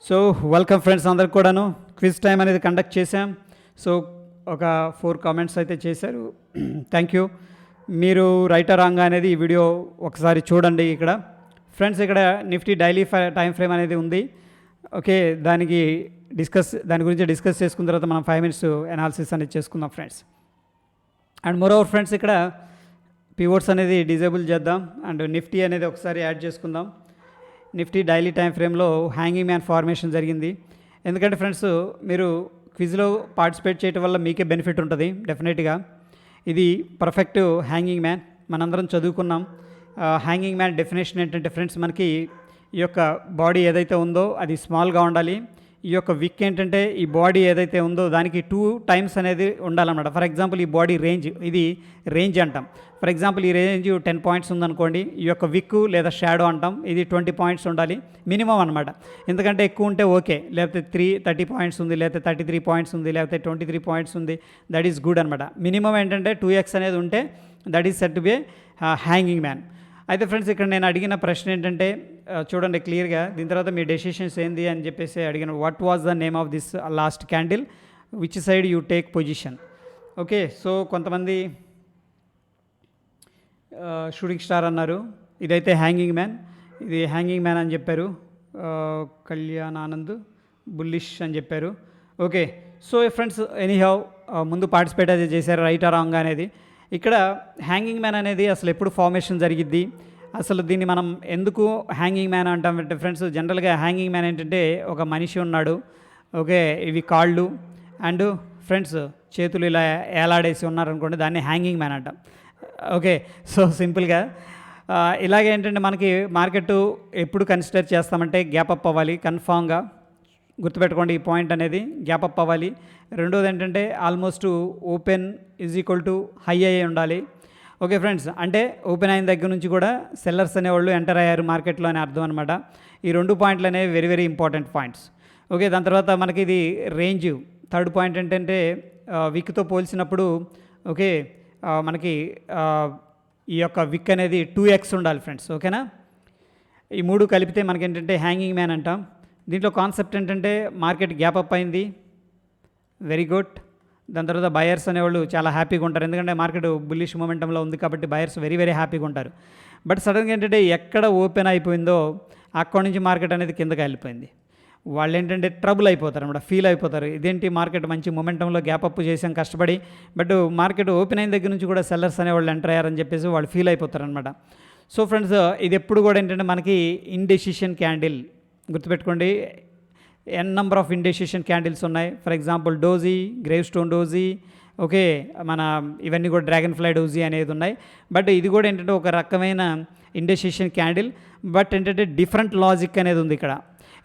So welcome friends, అందరికి కూడాను quiz time అనేది కండక్ట్ చేశాం. సో ఒక 4 కామెంట్స్ అయితే చేశారు. Thank you. మీరు రైట్ ఆర్ రాంగ్ అనేది ఈ వీడియో ఒకసారి చూడండి. ఇక్కడ ఫ్రెండ్స్, ఇక్కడ నిఫ్టీ డైలీ టైం ఫ్రేమ్ అనేది ఉంది. ఓకే, దాని గురించి డిస్కస్ చేసుకున్న తర్వాత మనం 5 minutes అనాలిసిస్ అనేది చేసుకుందాం ఫ్రెండ్స్. అండ్ మోరోవర్ ఫ్రెండ్స్, ఇక్కడ పివోట్స్ అనేది డిజేబుల్ చేద్దాం అండ్ నిఫ్టీ అనేది ఒకసారి యాడ్ చేసుకుందాం. నిఫ్టీ డైలీ టైం ఫ్రేమ్లో హ్యాంగింగ్ మ్యాన్ ఫార్మేషన్ జరిగింది. ఎందుకంటే ఫ్రెండ్స్, మీరు క్విజ్లో పార్టిసిపేట్ చేయడం వల్ల మీకే బెనిఫిట్ ఉంటుంది డెఫినెట్గా. ఇది పర్ఫెక్ట్ హ్యాంగింగ్ మ్యాన్, మనందరం చదువుకున్నాం. హ్యాంగింగ్ మ్యాన్ డెఫినేషన్ ఏంటంటే ఫ్రెండ్స్, మనకి ఈ యొక్క బాడీ ఏదైతే ఉందో అది స్మాల్గా ఉండాలి. ఈ యొక్క విక్ ఏంటంటే ఈ బాడీ ఏదైతే ఉందో దానికి 2 times అనేది ఉండాలన్నమాట. ఫర్ ఎగ్జాంపుల్ ఈ బాడీ రేంజ్, ఇది రేంజ్ అంటాం. ఫర్ ఎగ్జాంపుల్ ఈ రేంజ్ 10 points ఉందనుకోండి, ఈ యొక్క విక్ లేదా షాడో అంటాం, ఇది 20 points ఉండాలి మినిమం అనమాట. ఎందుకంటే ఎక్కువ ఉంటే ఓకే, లేకపోతే 30 points ఉంది, లేకపోతే 33 points ఉంది, లేకపోతే 23 points ఉంది, దట్ ఈస్ గుడ్ అనమాట. మినిమం ఏంటంటే 2x అనేది ఉంటే that is set to be hanging man. అయితే ఫ్రెండ్స్, ఇక్కడ నేను అడిగిన ప్రశ్న ఏంటంటే చూడండి క్లియర్గా, దీని తర్వాత మీ డెసిషన్స్ ఏంది అని చెప్పేసి అడిగిన. What was the name of this last candle, which side you take position. Okay, so కొంతమంది షూటింగ్ స్టార్ అన్నారు, ఇదైతే హ్యాంగింగ్ మ్యాన్, ఇది హ్యాంగింగ్ మ్యాన్ అని చెప్పారు. కళ్యాణానంద్ బుల్లిష్ అని చెప్పారు. ఓకే, సో ఫ్రెండ్స్, ఎనీహౌ ముందు పార్టిసిపేట్ అయితే చేశారు, రైట్ ఆర్ రాంగ్ అనేది. ఇక్కడ హ్యాంగింగ్ మ్యాన్ అనేది అసలు ఎప్పుడు ఫార్మేషన్ జరిగిద్ది, అసలు దీన్ని మనం ఎందుకు హ్యాంగింగ్ మ్యాన్ అంటామంటే ఫ్రెండ్స్, జనరల్గా హ్యాంగింగ్ మ్యాన్ ఏంటంటే ఒక మనిషి ఉన్నాడు. ఓకే, ఇవి కాళ్ళు అండ్ ఫ్రెండ్స్ చేతులు ఇలా ఏలాడేసి ఉన్నారనుకోండి, దాన్ని హ్యాంగింగ్ మ్యాన్ అంటాం. ఓకే, సో సింపుల్గా ఇలాగే ఏంటంటే మనకి మార్కెట్ ఎప్పుడు కన్సిడర్ చేస్తామంటే గ్యాప్ అప్ అవ్వాలి. కన్ఫామ్గా గుర్తుపెట్టుకోండి, ఈ పాయింట్ అనేది గ్యాప్ అప్ అవ్వాలి. రెండోది ఏంటంటే almost open is equal to high అయ్యి ఉండాలి. ఓకే ఫ్రెండ్స్, అంటే ఓపెన్ అయిన దగ్గర నుంచి కూడా సెల్లర్స్ అనేవాళ్ళు ఎంటర్ అయ్యారు మార్కెట్లో అని అర్థం అనమాట. ఈ 2 పాయింట్లు అనేవి very very important points. Okay, దాని తర్వాత మనకి ఇది రేంజ్. థర్డ్ పాయింట్ ఏంటంటే విక్తో పోల్చినప్పుడు ఓకే మనకి ఈ యొక్క విక్ అనేది 2x ఉండాలి ఫ్రెండ్స్. ఓకేనా, ఈ 3 కలిపితే మనకి ఏంటంటే హ్యాంగింగ్ మ్యాన్ అంటాం. దీంట్లో కాన్సెప్ట్ ఏంటంటే మార్కెట్ గ్యాప్ అప్ అయింది, వెరీ గుడ్. దాని తర్వాత బయర్స్ అనేవాళ్ళు చాలా హ్యాపీగా ఉంటారు, ఎందుకంటే మార్కెట్ బుల్లిష్ మొమెంటంలో ఉంది కాబట్టి బయర్స్ వెరీ వెరీ హ్యాపీగా ఉంటారు. బట్ సడన్గా ఏంటంటే ఎక్కడ ఓపెన్ అయిపోయిందో అక్కడి నుంచి మార్కెట్ అనేది కిందకి వెళ్ళిపోయింది. వాళ్ళు ఏంటంటే ట్రబుల్ అయిపోతారు అనమాట, ఫీల్ అయిపోతారు, ఇదేంటి మార్కెట్ మంచి మొమెంటంలో గ్యాప్ అప్ చేసాం కష్టపడి, బట్ మార్కెట్ ఓపెన్ అయిన దగ్గర నుంచి కూడా సెల్లర్స్ అనేవాళ్ళు ఎంటర్ అయ్యారని చెప్పేసి వాళ్ళు ఫీల్ అయిపోతారు అనమాట. సో ఫ్రెండ్స్, ఇది ఎప్పుడు కూడా ఏంటంటే మనకి ఇండెసిషన్ క్యాండిల్, గుర్తుపెట్టుకోండి. నెంబర్ ఆఫ్ ఇండెసిషన్ క్యాండిల్స్ ఉన్నాయి. For example doji, grave stone doji, okay, మన ఇవన్నీ కూడా డ్రాగన్ ఫ్లై డోజీ అనేది ఉన్నాయి. బట్ ఇది కూడా ఏంటంటే ఒక రకమైన ఇండెసిషన్ క్యాండిల్, బట్ ఏంటంటే డిఫరెంట్ లాజిక్ అనేది ఉంది ఇక్కడ.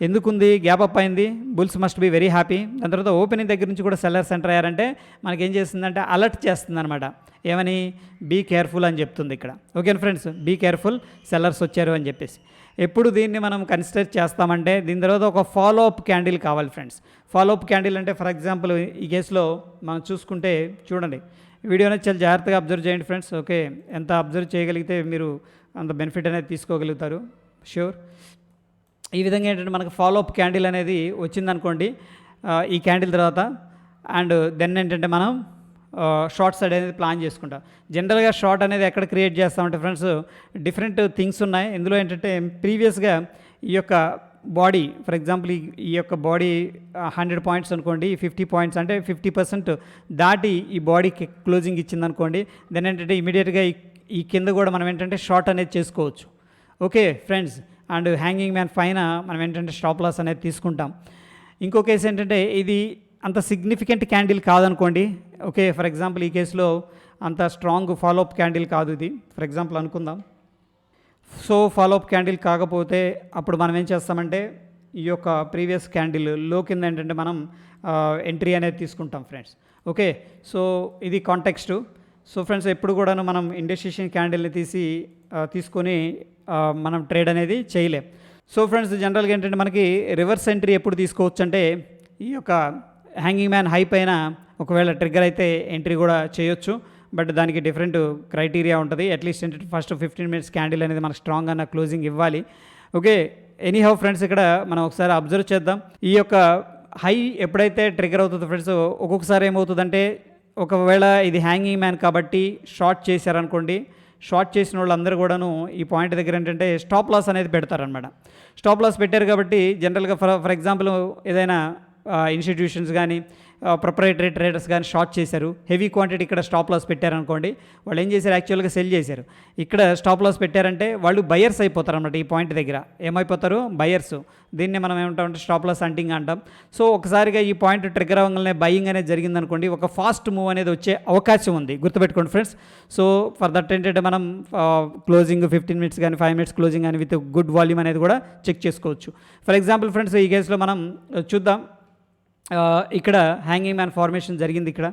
ఎందుకుంది, గ్యాప్ అప్ అయింది, bulls must be very happy. దాని తర్వాత ఓపెనింగ్ దగ్గర నుంచి కూడా సెల్లర్స్ ఎంటర్ అయ్యారంటే మనకేం చేస్తుందంటే అలర్ట్ చేస్తుంది అనమాట. ఏమని, బీ కేర్ఫుల్ అని చెప్తుంది ఇక్కడ. Okay friends, be careful, sellers వచ్చారు అని చెప్పేసి. ఎప్పుడు దీన్ని మనం కన్సిడర్ చేస్తామంటే దీని తర్వాత ఒక ఫాలో అప్ క్యాండిల్ కావాలి ఫ్రెండ్స్. ఫాలో అప్ క్యాండిల్ అంటే ఫర్ ఎగ్జాంపుల్ ఈ కేసులో మనం చూసుకుంటే చూడండి, వీడియోని చాలా జాగ్రత్తగా అబ్జర్వ్ చేయండి ఫ్రెండ్స్. ఓకే, ఎంత అబ్జర్వ్ చేయగలిగితే మీరు అంత బెనిఫిట్ అనేది తీసుకోగలుగుతారు షూర్. ఈ విధంగా ఏంటంటే మనకు ఫాలో అప్ క్యాండిల్ అనేది వచ్చిందనుకోండి ఈ క్యాండిల్ తర్వాత, అండ్ దెన్ ఏంటంటే మనం షార్ట్ సైడ్ అనేది ప్లాన్ చేసుకుంటాం. జనరల్గా షార్ట్ అనేది ఎక్కడ క్రియేట్ చేస్తామంటే ఫ్రెండ్స్, డిఫరెంట్ థింగ్స్ ఉన్నాయి ఇందులో. ఏంటంటే ప్రీవియస్గా ఈ యొక్క బాడీ, ఫర్ ఎగ్జాంపుల్ ఈ యొక్క బాడీ 100 points అనుకోండి, 50 points అంటే 50% దాటి ఈ బాడీకి క్లోజింగ్ ఇచ్చిందనుకోండి, దెన్ ఏంటంటే ఇమీడియట్గా ఈ కింద కూడా మనం ఏంటంటే షార్ట్ అనేది చేసుకోవచ్చు. Okay friends, and hanging man పైన మనం ఏంటంటే స్టాప్ లాస్ అనేది తీసుకుంటాం. ఇంకో కేసు ఏంటంటే ఇది అంత సిగ్నిఫికెంట్ క్యాండిల్ కాదనుకోండి. ఓకే, ఫర్ ఎగ్జాంపుల్ ఈ కేసులో అంత స్ట్రాంగ్ ఫాలోఅప్ క్యాండిల్ కాదు ఇది, ఫర్ ఎగ్జాంపుల్ అనుకుందాం. సో ఫాలోఅప్ క్యాండిల్ కాకపోతే అప్పుడు మనం ఏం చేస్తామంటే ఈ యొక్క ప్రీవియస్ క్యాండిల్ లో కింద ఏంటంటే మనం ఎంట్రీ అనేది తీసుకుంటాం ఫ్రెండ్స్. ఓకే, సో ఇది కాంటెక్స్ట్. సో ఫ్రెండ్స్, ఎప్పుడు కూడాను మనం ఇండెసిషన్ క్యాండిల్ని తీసుకొని మనం ట్రేడ్ అనేది చేయలేం. సో ఫ్రెండ్స్, జనరల్గా ఏంటంటే మనకి రివర్స్ ఎంట్రీ ఎప్పుడు తీసుకోవచ్చు అంటే ఈ యొక్క హ్యాంగింగ్ మ్యాన్ హై పైన ఒకవేళ ట్రిగ్గర్ అయితే ఎంట్రీ కూడా చేయొచ్చు. బట్ దానికి డిఫరెంట్ క్రైటీరియా ఉంటుంది. అట్లీస్ట్ ఏంటంటే ఫస్ట్ 15 minutes క్యాండిల్ అనేది మనకు స్ట్రాంగ్ అన్న క్లోజింగ్ ఇవ్వాలి. ఓకే, ఎనీహౌ ఫ్రెండ్స్, ఇక్కడ మనం ఒకసారి అబ్జర్వ్ చేద్దాం. ఈ యొక్క హై ఎప్పుడైతే ట్రిగర్ అవుతుందో ఫ్రెండ్స్, ఒక్కొక్కసారి ఏమవుతుందంటే ఒకవేళ ఇది హ్యాంగింగ్ మ్యాన్ కాబట్టి షార్ట్ చేశారనుకోండి, షార్ట్ చేసిన వాళ్ళందరూ కూడాను ఈ పాయింట్ దగ్గర ఏంటంటే స్టాప్ లాస్ అనేది పెడతారనమాట. స్టాప్ లాస్ పెట్టారు కాబట్టి జనరల్గా ఫర్ ఎగ్జాంపుల్ ఏదైనా ఇన్స్టిట్యూషన్స్ కానీ ప్రొపరేటరీ ట్రేడర్స్ కానీ షార్ట్ చేశారు, హెవీ క్వాంటిటీ ఇక్కడ స్టాప్ లాస్ పెట్టారనుకోండి, వాళ్ళు ఏం చేశారు, యాక్చువల్గా సెల్ చేశారు. ఇక్కడ స్టాప్ లాస్ పెట్టారంటే వాళ్ళు బయర్స్ అయిపోతారు అన్నమాట. ఈ పాయింట్ దగ్గర ఏమైపోతారు, బయర్స్. దీన్ని మనం ఏమంటామంటే స్టాప్ లాస్ హంటింగ్ అంటాం. సో ఒకసారిగా ఈ పాయింట్ ట్రిగర్ అవ్వగానే బయింగ్ అనేది జరిగిందనుకోండి, ఒక ఫాస్ట్ మూవ్ అనేది వచ్చే అవకాశం ఉంది, గుర్తుపెట్టుకోండి ఫ్రెండ్స్. సో ఫర్ దట్ ఏంటంటే మనం క్లోజింగ్ 15 minutes కానీ 5 minutes క్లోజింగ్ కానీ విత్ గుడ్ వాల్యూమ్ అనేది కూడా చెక్ చేసుకోవచ్చు. ఫర్ ఎగ్జాంపుల్ ఫ్రెండ్స్, ఈ కేసులో మనం చూద్దాం. ఇక్కడ హ్యాంగింగ్ మ్యాన్ ఫార్మేషన్ జరిగింది. ఇక్కడ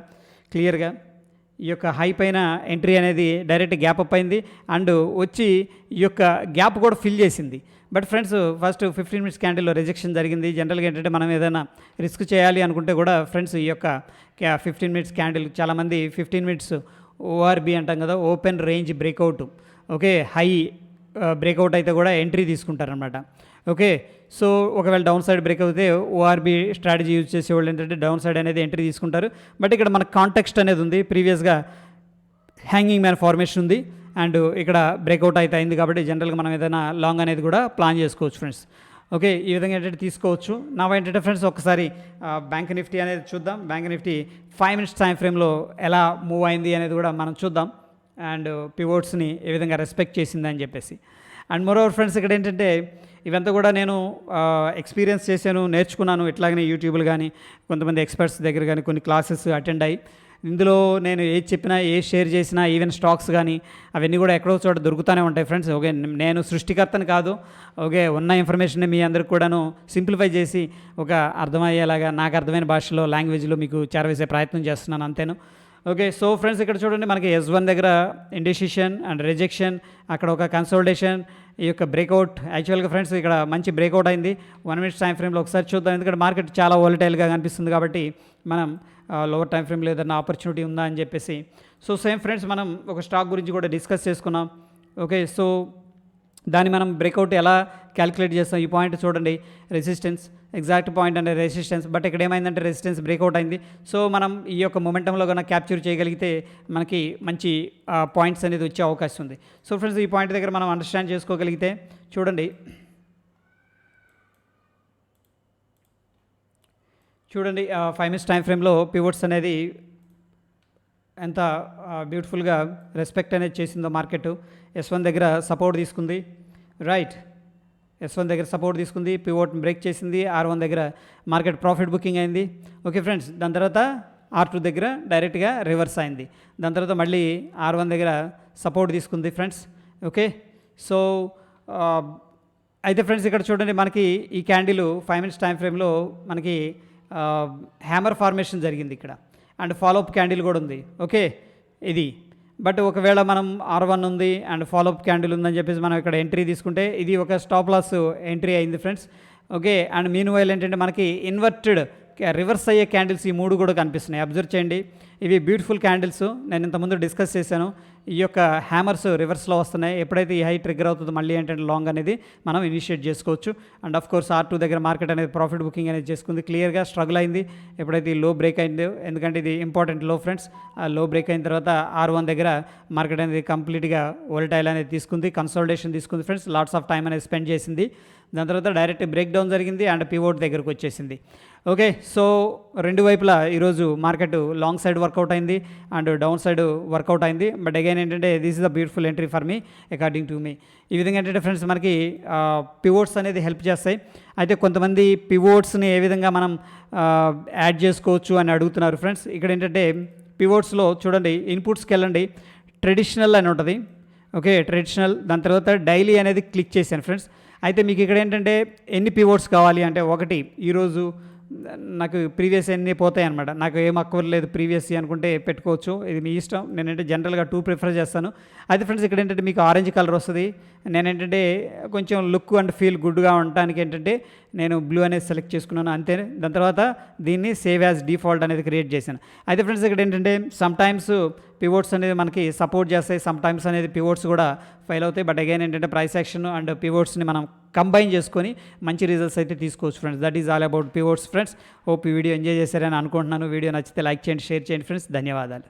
క్లియర్గా ఈ యొక్క హై పైన ఎంట్రీ అనేది డైరెక్ట్ గ్యాప్ అప్ అయింది అండ్ వచ్చి ఈ యొక్క గ్యాప్ కూడా ఫిల్ చేసింది. బట్ ఫ్రెండ్స్, ఫస్ట్ 15 minutes క్యాండిల్లో రిజెక్షన్ జరిగింది. జనరల్గా ఏంటంటే మనం ఏదైనా రిస్క్ చేయాలి అనుకుంటే కూడా ఫ్రెండ్స్, ఈ యొక్క 15 minutes క్యాండిల్, చాలామంది 15 minutes ఓఆర్బి అంటాం కదా, open range breakout, okay, high breakout అయితే కూడా ఎంట్రీ తీసుకుంటారనమాట. ఓకే, సో ఒకవేళ డౌన్ సైడ్ బ్రేక్ అయితే ఓఆర్బి స్ట్రాటజీ యూజ్ చేసేవాళ్ళు ఏంటంటే డౌన్ సైడ్ అనేది ఎంట్రీ తీసుకుంటారు. బట్ ఇక్కడ మన కాంటెక్స్ట్ అనేది ఉంది, ప్రీవియస్గా హ్యాంగింగ్ మ్యాన్ ఫార్మేషన్ ఉంది అండ్ ఇక్కడ బ్రేక్అవుట్ అయితే అయింది కాబట్టి జనరల్గా మనం ఏదైనా లాంగ్ అనేది కూడా ప్లాన్ చేసుకోవచ్చు ఫ్రెండ్స్. ఓకే, ఈ విధంగా ఏంటంటే తీసుకోవచ్చు. నా ఏంటంటే ఫ్రెండ్స్, ఒకసారి బ్యాంక్ నిఫ్టీ అనేది చూద్దాం. బ్యాంక్ నిఫ్టీ 5 minutes టైం ఫ్రేమ్లో ఎలా మూవ్ అయింది అనేది కూడా మనం చూద్దాం అండ్ పివోట్స్ని ఏ విధంగా రెస్పెక్ట్ చేసిందని చెప్పేసి. అండ్ మోరోవర్ ఫ్రెండ్స్, ఇక్కడ ఏంటంటే ఇవంతా కూడా నేను ఎక్స్పీరియన్స్ చేశాను, నేర్చుకున్నాను. ఇట్లాగనే యూట్యూబ్లో కానీ కొంతమంది ఎక్స్పర్ట్స్ దగ్గర కానీ కొన్ని క్లాసెస్ అటెండ్ అయ్యి, ఇందులో నేను ఏది చెప్పినా, ఏ షేర్ చేసినా, ఈవెన్ స్టాక్స్ కానీ అవన్నీ కూడా ఎక్కడో చోట దొరుకుతూనే ఉంటాయి ఫ్రెండ్స్. ఓకే, నేను సృష్టికర్తను కాదు. ఓకే, ఉన్న ఇన్ఫర్మేషన్ మీ అందరికి కూడాను సింప్లిఫై చేసి ఒక అర్థమయ్యేలాగా నాకు అర్థమైన భాషలో, లాంగ్వేజ్లో మీకు చేరవేసే ప్రయత్నం చేస్తున్నాను, అంతేను. ఓకే, సో ఫ్రెండ్స్, ఇక్కడ చూడండి, మనకి S1 దగ్గర ఇండిసిషన్ అండ్ రిజెక్షన్, అక్కడ ఒక కన్సోలిడేషన్, ఈ యొక్క బ్రేక్అవుట్. యాక్చువల్గా ఫ్రెండ్స్, ఇక్కడ మంచి బ్రేక్అవుట్ అయింది. 1 minutes టైం ఫ్రేమ్లో ఒకసారి చూద్దాం, ఎందుకంటే మార్కెట్ చాలా వాలటైల్గా కనిపిస్తుంది కాబట్టి మనం లోవర్ టైం ఫ్రేమ్లో ఏదైనా ఆపర్చునిటీ ఉందా అని చెప్పేసి. సో సేమ్ ఫ్రెండ్స్, మనం ఒక స్టాక్ గురించి కూడా డిస్కస్ చేసుకున్నాం. ఓకే, సో దాన్ని మనం బ్రేక్అవుట్ ఎలా క్యాలిక్యులేట్ చేస్తాం, ఈ పాయింట్ చూడండి, రెసిస్టెన్స్, ఎగ్జాక్ట్ పాయింట్ అంటే రెసిస్టెన్స్. బట్ ఇక్కడ ఏమైందంటే రెసిస్టెన్స్ బ్రేక్అవుట్ అయింది. సో మనం ఈ యొక్క మొమెంటంలో కన్నా క్యాప్చర్ చేయగలిగితే మనకి మంచి పాయింట్స్ అనేది వచ్చే అవకాశం ఉంది. సో ఫ్రెండ్స్, ఈ పాయింట్ దగ్గర మనం అండర్స్టాండ్ చేసుకోగలిగితే చూడండి 5 minutes టైం ఫ్రేమ్లో పివోట్స్ అనేది ఎంత బ్యూటిఫుల్గా రెస్పెక్ట్ అనేది చేసిందో మార్కెట్. S1 దగ్గర సపోర్ట్ తీసుకుంది, రైట్, S1 దగ్గర సపోర్ట్ తీసుకుంది, పివోట్ బ్రేక్ చేసింది, R1 దగ్గర మార్కెట్ ప్రాఫిట్ బుకింగ్ అయింది. ఓకే ఫ్రెండ్స్, దాని తర్వాత R2 దగ్గర డైరెక్ట్గా రివర్స్ అయింది. దాని తర్వాత మళ్ళీ R1 దగ్గర సపోర్ట్ తీసుకుంది ఫ్రెండ్స్. ఓకే, సో అయితే ఫ్రెండ్స్, ఇక్కడ చూడండి, మనకి ఈ క్యాండిల్ 5 minutes టైం ఫ్రేమ్లో మనకి హ్యామర్ ఫార్మేషన్ జరిగింది ఇక్కడ అండ్ ఫాలోఅప్ క్యాండిల్ కూడా ఉంది. ఓకే, ఇది బట్ ఒకవేళ మనం R1 ఉంది అండ్ ఫాలోఅప్ క్యాండిల్ ఉందని చెప్పేసి మనం ఇక్కడ ఎంట్రీ తీసుకుంటే ఇది ఒక స్టాప్ లాస్ ఎంట్రీ అయింది friends. Okay, and mean while ఏంటంటే మనకి ఇన్వర్టెడ్ రివర్స్ అయ్యే క్యాండిల్స్ ఈ 3 కూడా కనిపిస్తున్నాయి. అబ్జర్వ్ చేయండి, ఇవి బ్యూటిఫుల్ క్యాండిల్స్. నేను ఇంతకుముందు డిస్కస్ చేశాను, ఈ యొక్క హ్యామర్స్ రివర్స్లో వస్తున్నాయి. ఎప్పుడైతే ఈ హై ట్రిగ్గర్ అవుతుందో మళ్ళీ ఏంటంటే లాంగ్ అనేది మనం ఇనిషియేట్ చేసుకోవచ్చు. అండ్ ఆఫ్ కోర్స్ R2 దగ్గర మార్కెట్ అనేది ప్రాఫిట్ బుకింగ్ అనేది చేసుకుంది, క్లియర్గా స్ట్రగుల్ అయింది ఎప్పుడైతే ఈ లో బ్రేక్ అయిందో, ఎందుకంటే ఇది ఇంపార్టెంట్ లో ఫ్రెండ్స్. ఆ లో బ్రేక్ అయిన తర్వాత R1 దగ్గర మార్కెట్ అనేది కంప్లీట్గా వోల్టైల్ అనేది తీసుకుంది, కన్సోలిడేషన్ తీసుకుంది ఫ్రెండ్స్, లాట్స్ ఆఫ్ టైం అనేది స్పెండ్ చేసింది. దాని తర్వాత డైరెక్ట్ బ్రేక్ డౌన్ జరిగింది అండ్ పివోట్ దగ్గరకు వచ్చేసింది. ఓకే, సో రెండు వైపులా ఈరోజు మార్కెట్ లాంగ్ సైడ్ వర్కౌట్ అయింది అండ్ డౌన్ సైడ్ వర్కౌట్ అయింది. బట్ అగైన్ ఏంటంటే this is the beautiful entry for me according to me. ఈ విధంగా ఏంటంటే ఫ్రెండ్స్, మనకి పివోట్స్ అనేది హెల్ప్ చేస్తాయి. అయితే కొంతమంది పివోట్స్ని ఏ విధంగా మనం యాడ్ చేసుకోవచ్చు అని అడుగుతున్నారు ఫ్రెండ్స్. ఇక్కడ ఏంటంటే పివోట్స్లో చూడండి, ఇన్పుట్స్కి వెళ్ళండి, ట్రెడిషనల్ అని ఉంటుంది. ఓకే, ట్రెడిషనల్, దాని తర్వాత డైలీ అనేది క్లిక్ చేశాను ఫ్రెండ్స్. అయితే మీకు ఇక్కడ ఏంటంటే ఎన్ని పివోట్స్ కావాలి అంటే, ఒకటి ఈరోజు నాకు ప్రీవియస్ ఎన్ని పోతాయి అనమాట, నాకు ఏం అక్కర్లేదు ప్రీవియస్ అనుకుంటే పెట్టుకోవచ్చు, ఇది మీ ఇష్టం. నేనంటే జనరల్గా 2 ప్రిఫర్ చేస్తాను. అయితే ఫ్రెండ్స్, ఇక్కడ ఏంటంటే మీకు ఆరెంజ్ కలర్ వస్తుంది, నేనేంటంటే కొంచెం లుక్ అండ్ ఫీల్ గుడ్గా ఉండటానికి ఏంటంటే నేను బ్లూ అనేది సెలెక్ట్ చేసుకున్నాను అంతే. దాని తర్వాత దీన్ని సేవ్ యాజ్ డిఫాల్ట్ అనేది క్రియేట్ చేశాను. అయితే ఫ్రెండ్స్ ఇక్కడ ఏంటంటే సమ్ టైమ్స్ పివోట్స్ అనేది మనకి సపోర్ట్ చేస్తాయి, సమ్ టైమ్స్ అనేది పివోట్స్ కూడా ఫెయిల్ అవుతాయి. బట్ అగైన్ ఏంటంటే ప్రైస్ యాక్షన్ అండ్ పివోట్స్ని మనం కంబైన్ చేసుకొని మంచి రిజల్ట్స్ అయితే తీసుకోవచ్చు friends. That is all about pivots friends. Hope ఈ వీడియో ఎంజాయ్ చేశారని అనుకుంటున్నాను. వీడియో నచ్చితే లైక్ చేయండి, షేర్ చేయండి ఫ్రెండ్స్. ధన్యవాదాలు.